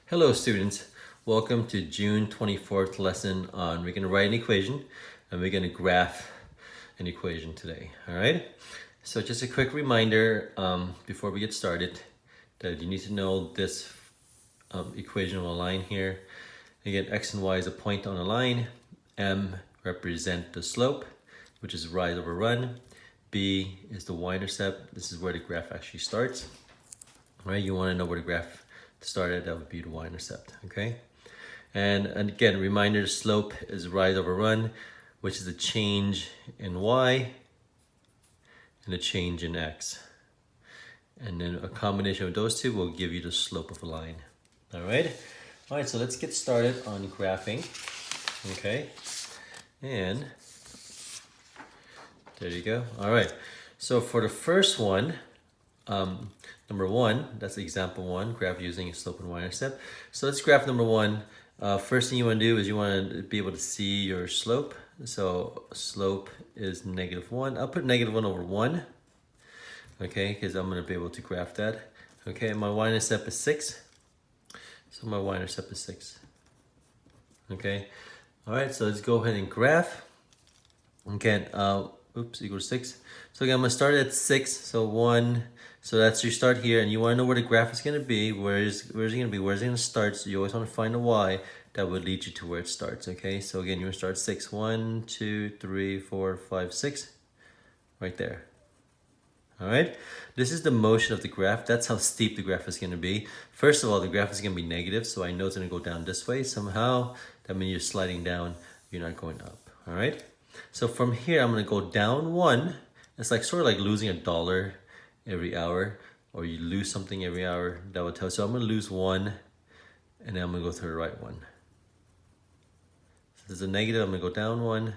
Hello students, welcome to June 24th lesson on we're going to write an equation and we're going to graph an equation today, all right? So just a quick reminder before we get started that you need to know this equation on a line here. Again, x and y is a point on a line, m represent the slope, which is rise over run, b is the y-intercept, this is where the graph actually starts, all right? You want to know where the graph started, that would be the y-intercept, okay? And again, reminder, the slope is rise over run, which is a change in y and a change in x. And then a combination of those two will give you the slope of a line, all right? All right, so let's get started on graphing, okay? And there you go, all right. So for the first one, number one, that's example one, graph using a slope and y-intercept. So let's graph number one. First thing you want to do is you want to be able to see your slope. So slope is -1. I'll put -1 over 1, okay, because I'm going to be able to graph that. Okay, my y-intercept is 6. So my y-intercept is 6. Okay, all right, so let's go ahead and graph. Okay, equals 6. So again, I'm going to start at 6. So 1. So that's your start here, and you want to know where the graph is going to be. Where's it going to be? Where's it going to start? So you always want to find a y that would lead you to where it starts. Okay, so again, you want to start 6. 1, 2, 3, 4, 5, 6. Right there. All right, this is the motion of the graph. That's how steep the graph is going to be. First of all, the graph is going to be negative, so I know it's going to go down this way somehow. That means you're sliding down, you're not going up. All right, so from here, I'm going to go down 1. It's like sort of like losing $1 every hour, or you lose something every hour. That would tell. So I'm going to lose 1, and then I'm going to go to the right one. So there's a negative, I'm going to go down 1.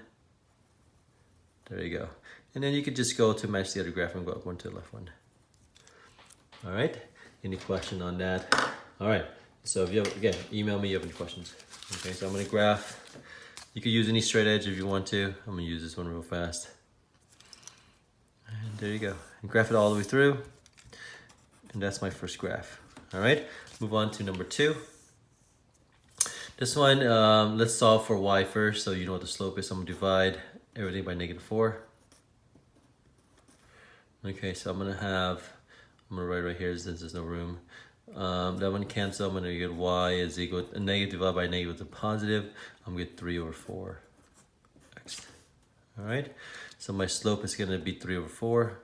There you go. And then you could just go to match the other graph and go up 1 to the left one. All right, any question on that? All right, so if you have, again, email me if you have any questions. Okay, so I'm going to graph. You could use any straight edge if you want to. I'm going to use this one real fast. And there you go. And graph it all the way through. And that's my first graph. All right, move on to number 2. This one, let's solve for y first. So you know what the slope is. So I'm going to divide everything by -4. Okay, so I'm going to write right here since there's no room. That one cancel. I'm going to get y is equal to negative divided by negative to positive. I'm going to get 3 over 4. X. All right, so my slope is going to be 3 over 4.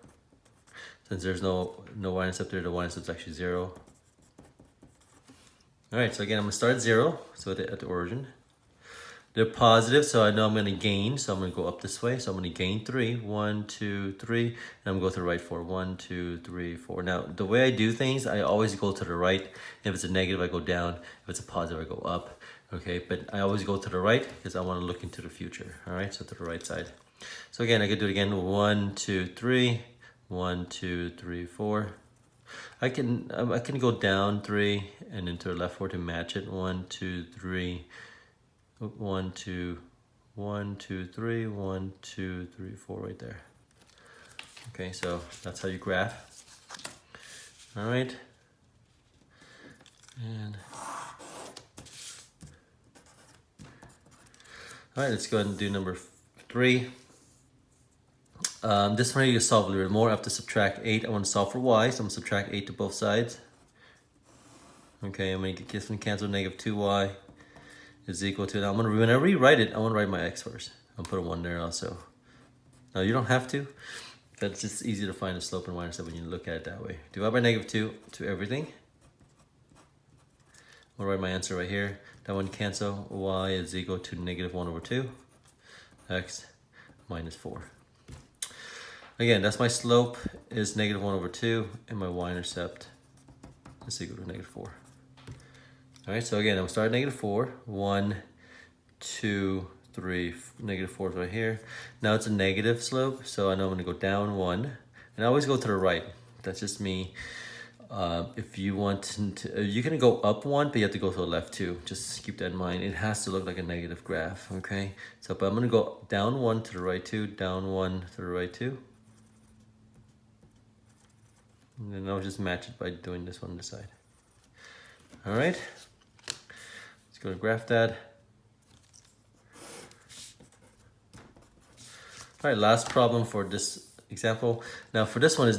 Since there's no y-intercept there, the y-intercept is actually 0. All right, so again, I'm going to start at 0, so at the origin. They're positive, so I know I'm going to gain, so I'm going to go up this way. So I'm going to gain 3. 1, 2, 3, and I'm going to go to the right 4. 1, 2, 3, 4. Now, the way I do things, I always go to the right. If it's a negative, I go down. If it's a positive, I go up. Okay, but I always go to the right because I want to look into the future. All right, so to the right side. So again, I could do it again. 1, 2, 3. 1, 2, 3, 4. I can go down 3 and then to the left 4 to match it. 1, 2, 3. 1, 2, 1, 2, 3, 1, 2, 3, 4 right there. Okay, so that's how you graph. All right. And all right, let's go ahead and do number 3. This one I need to solve a little bit more. I have to subtract 8. I want to solve for y, so I'm going to subtract 8 to both sides. Okay, I'm going to get this one canceled. -2y is equal to, now I'm when I rewrite it, I want to write my x first. I'll put a 1 there also. Now you don't have to. That's just easy to find the slope and y-intercept when you look at it that way. Divide by -2 to everything. I'll write my answer right here. That one cancel. Y is equal to -1 over 2. X minus 4. Again, that's my slope is -1 over 2, and my y-intercept is equal to -4. All right, so again, I'm starting at -4. 1, 2, 3, -4 is right here. Now it's a negative slope, so I know I'm going to go down 1. And I always go to the right. That's just me. If you want to, you can go up 1, but you have to go to the left too. Just keep that in mind. It has to look like a negative graph, okay? So, but I'm going to go down 1 to the right 2, down 1 to the right 2. And then I'll just match it by doing this one on the side. All right. go and graph that. All right, last problem for this example. Now for this one is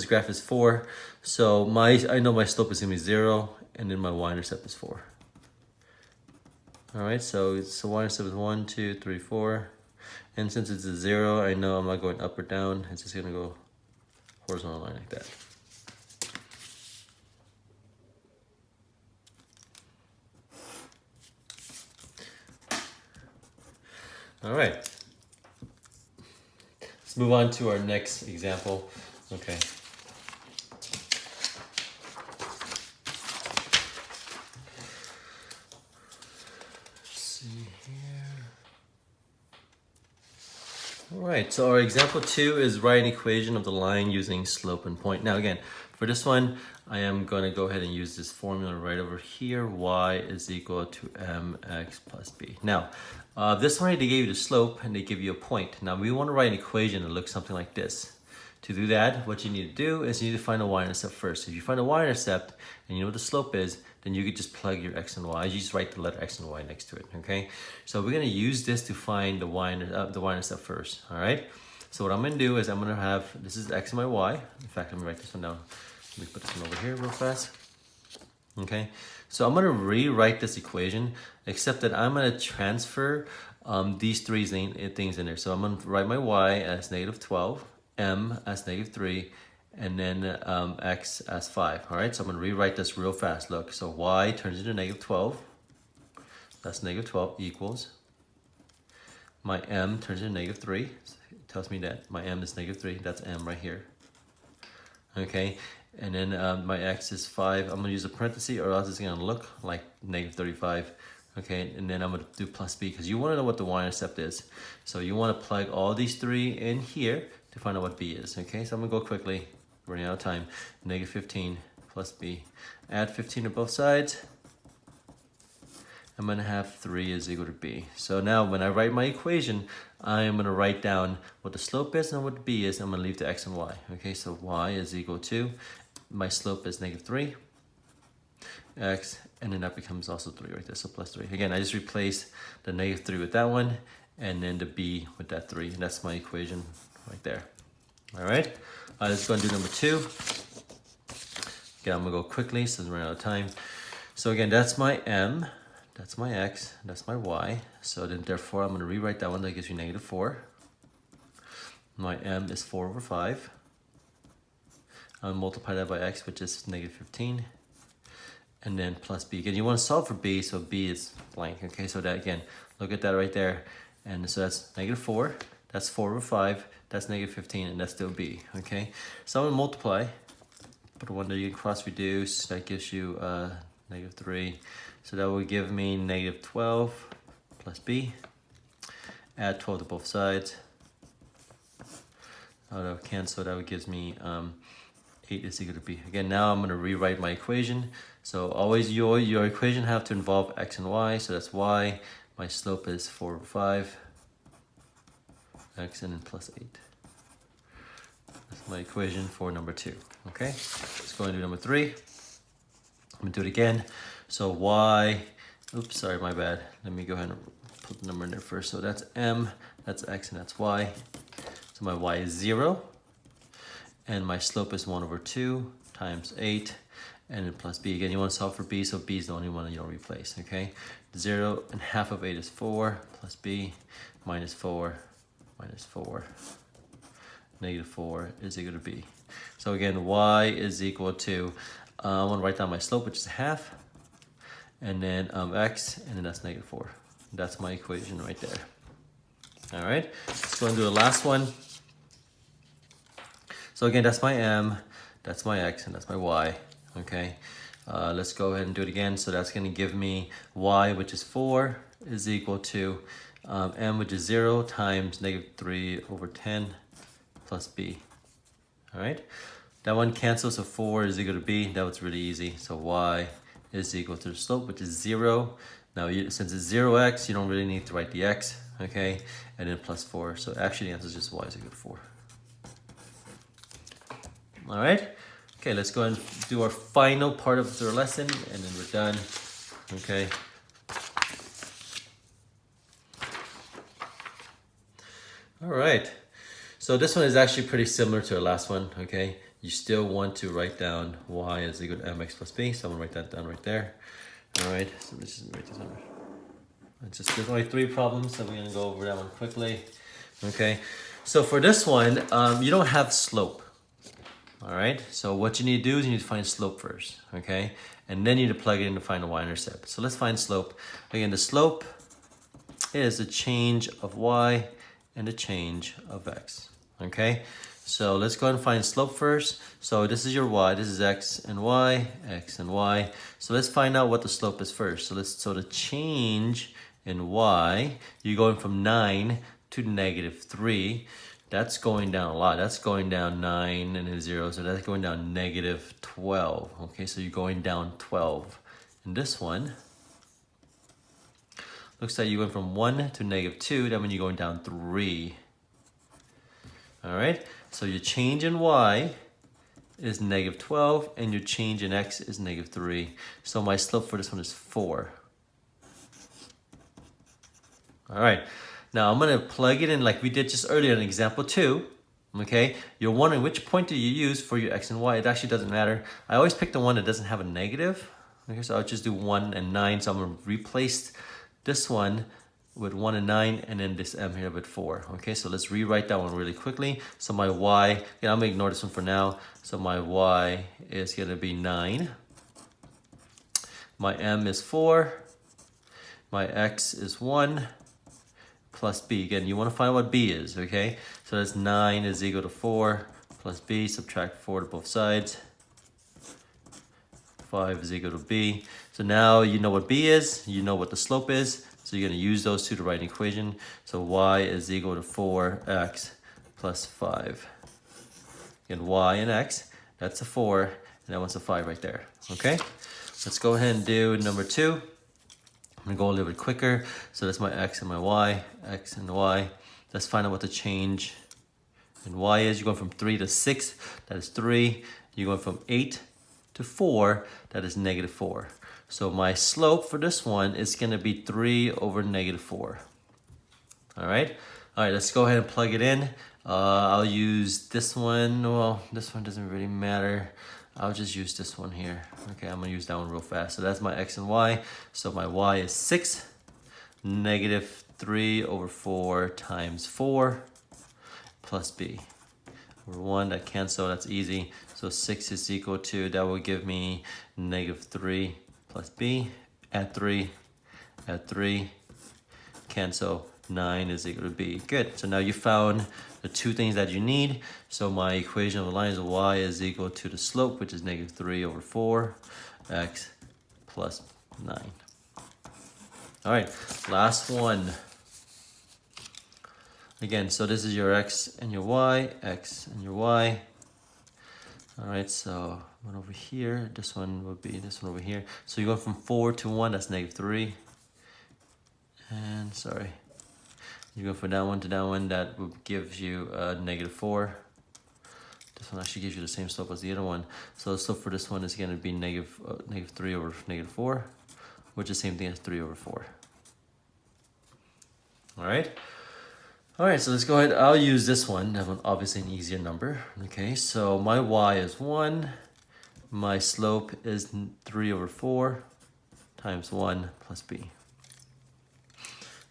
graph is 4. So I know my slope is gonna be 0, and then my y-intercept is 4. All right, so y-intercept is 1, 2, 3, 4. And since it's a 0, I know I'm not going up or down. It's just gonna go horizontal line like that. All right. Let's move on to our next example. Okay. Let's see here. All right, so our example 2 is write an equation of the line using slope and point. Now again, for this one, I am going to go ahead and use this formula right over here. Y is equal to mx plus b. Now, this one they gave you the slope and they give you a point. Now we want to write an equation that looks something like this. To do that, what you need to do is you need to find a y-intercept first. If you find a y-intercept and you know what the slope is, then you could just plug your x and y. You just write the letter x and y next to it, okay? So we're gonna use this to find the y-intercept first, all right? So what I'm gonna do is I'm gonna have, this is x and my y. In fact, let me write this one down. Let me put this one over here real fast. Okay, so I'm gonna rewrite this equation, except that I'm gonna transfer these three things in there. So I'm gonna write my y as -12, m as -3, and then x as 5. All right, so I'm gonna rewrite this real fast. Look, so y turns into -12. That's -12 equals. My m turns into -3. It tells me that my m is -3. That's m right here. Okay, and then my x is 5. I'm gonna use a parenthesis, or else it's gonna look like -35. Okay, and then I'm gonna do plus b, because you wanna know what the y-intercept is. So you wanna plug all these three in here to find out what b is. Okay, so I'm gonna go quickly, running out of time. -15 plus b. Add 15 to both sides. I'm gonna have 3 is equal to b. So now when I write my equation, I'm gonna write down what the slope is and what the b is. I'm gonna leave the x and y. Okay, so y is equal to, my slope is -3, x, and then that becomes also 3 right there, so plus 3. Again, I just replace the -3 with that one, and then the b with that 3. And that's my equation right there. All right, let's go and do number 2. Again, I'm gonna go quickly since we're running out of time. So again, that's my m, that's my x, that's my y. So then therefore, I'm gonna rewrite that one. That gives you -4. My m is 4/5. I'll multiply that by x, which is -15. And then plus b. Again, you want to solve for b, so b is blank. Okay, so that again, look at that right there. And so that's -4, that's 4/5, that's -15, and that's still b. Okay, so I'm gonna multiply. Put one that you can cross reduce, that gives you -3. So that will give me -12 plus b. Add 12 to both sides. That would cancel, that would give me 8 is equal to b. Again, now I'm going to rewrite my equation. So always your equation have to involve x and y. So that's y. My slope is 4/5. X and then plus 8. That's my equation for number 2. Okay, let's go and do number 3. I'm going to do it again. So y, oops, sorry, my bad. Let me go ahead and put the number in there first. So that's m, that's x, and that's y. So my y is 0. And my slope is 1/2 times 8, and then plus b. Again, you want to solve for b, so b is the only one that you don't replace, okay? 0 and half of 8 is 4, plus b, -4, -4, -4 is equal to b. So again, y is equal to, I want to write down my slope, which is half, and then x, and then that's -4. That's my equation right there. All right, let's go and do the last one. So again, that's my m, that's my x, and that's my y, okay? Let's go ahead and do it again. So that's gonna give me y, which is 4, is equal to m, which is 0, times -3/10 plus b, all right? That one cancels, so 4 is equal to b. That was really easy. So y is equal to the slope, which is 0. Now, since it's 0x, you don't really need to write the x, okay? And then plus 4. So actually, the answer is just y is equal to 4. All right, okay, let's go and do our final part of the lesson, and then we're done. Okay, All right. So this one is actually pretty similar to the last one, okay? You still want to write down y is equal to mx plus b, so I'm gonna write that down right there. All right, so let's just write this down. There's only 3 problems, so we're gonna go over that one quickly. Okay, so for this one, you don't have slope. All right, so what you need to do is you need to find slope first, okay? And then you need to plug it in to find the y-intercept. So let's find slope. Again, the slope is the change of y and the change of x, okay? So let's go ahead and find slope first. So this is your y, this is x and y, x and y. So let's find out what the slope is first. So the change in y, you're going from 9 to -3. That's going down a lot. That's going down 9 and then 0, so that's going down -12. Okay, so you're going down 12. And this one looks like you went from 1 to -2. That means you're going down 3. All right, so your change in y is -12 and your change in x is -3. So my slope for this one is 4. All right, now I'm gonna plug it in like we did just earlier in example 2. Okay, you're wondering which point do you use for your x and y. It actually doesn't matter. I always pick the one that doesn't have a negative. Okay, so I'll just do 1 and 9. So I'm gonna replace this one with 1 and 9 and then this m here with 4. Okay, so let's rewrite that one really quickly. So my y, I'm gonna ignore this one for now. So my y is gonna be 9. My m is 4. My x is 1 plus b. Again, you want to find what b is, okay? So that's 9 is equal to 4 plus b. Subtract 4 to both sides. 5 is equal to b. So now you know what b is, you know what the slope is, so you're going to use those two to write an equation. So y is equal to 4x plus 5. Again, y and x, that's a 4, and that one's a 5 right there, okay? Let's go ahead and do number 2. I'm gonna go a little bit quicker. So that's my x and my y, x and y. Let's find out what the change in y is. You're going from 3 to 6, that is 3. You're going from 8 to 4, that is -4. So my slope for this one is gonna be 3 over -4. All right, let's go ahead and plug it in. I'll use this one. Well, this one doesn't really matter. I'll just use this one here. Okay, I'm gonna use that one real fast. So that's my x and y. So my y is 6, -3 over 4 times 4 plus b. Over 1, that cancel, that's easy. So 6 is equal to, that will give me -3 plus b. Add 3, cancel. 9 is equal to b. Good. So now you found the 2 things that you need. So my equation of the line is y is equal to the slope, which is -3 over 4, x plus 9. All right, last one. Again, so this is your x and your y, x and your y. All right, so one over here, this one will be this one over here. So you go from 4 to 1, that's -3. And sorry. You go from that one to that one, that will give you -4. This one actually gives you the same slope as the other one. So the slope for this one is going to be -3 over -4, which is the same thing as 3 over 4. All right. All right, so let's go ahead. I'll use this one. That one obviously an easier number. Okay, so my y is 1. My slope is 3 over 4 times 1 plus b.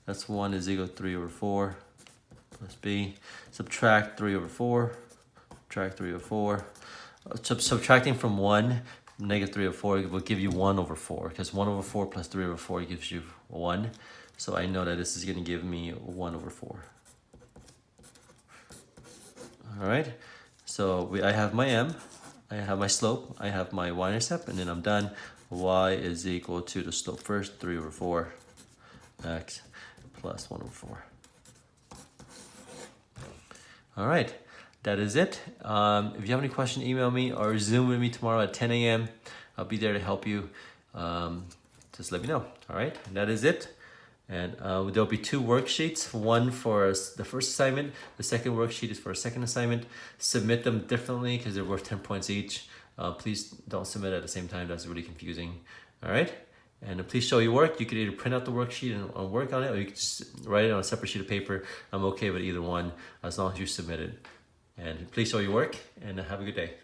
That's 1 is equal to 3 over 4 plus b. Subtract 3 over 4. Subtract 3 over 4. Subtracting from 1, -3 over 4 will give you 1 over 4. Because 1 over 4 plus 3 over 4 gives you 1. So I know that this is going to give me 1 over 4. All right. So I have my m. I have my slope. I have my y-intercept. And then I'm done. Y is equal to the slope first, 3 over 4 x plus 1 over 4. All right, that is it. If you have any question, email me or Zoom with me tomorrow at 10 a.m. I'll be there to help you. Just let me know. All right, and that is it. And there'll be 2 worksheets, one for the first assignment. The second worksheet is for a second assignment. Submit them differently because they're worth 10 points each. Please don't submit at the same time. That's really confusing. All right. And please show your work. You could either print out the worksheet and work on it, or you could just write it on a separate sheet of paper. I'm okay with either one as long as you submit it. And please show your work and have a good day.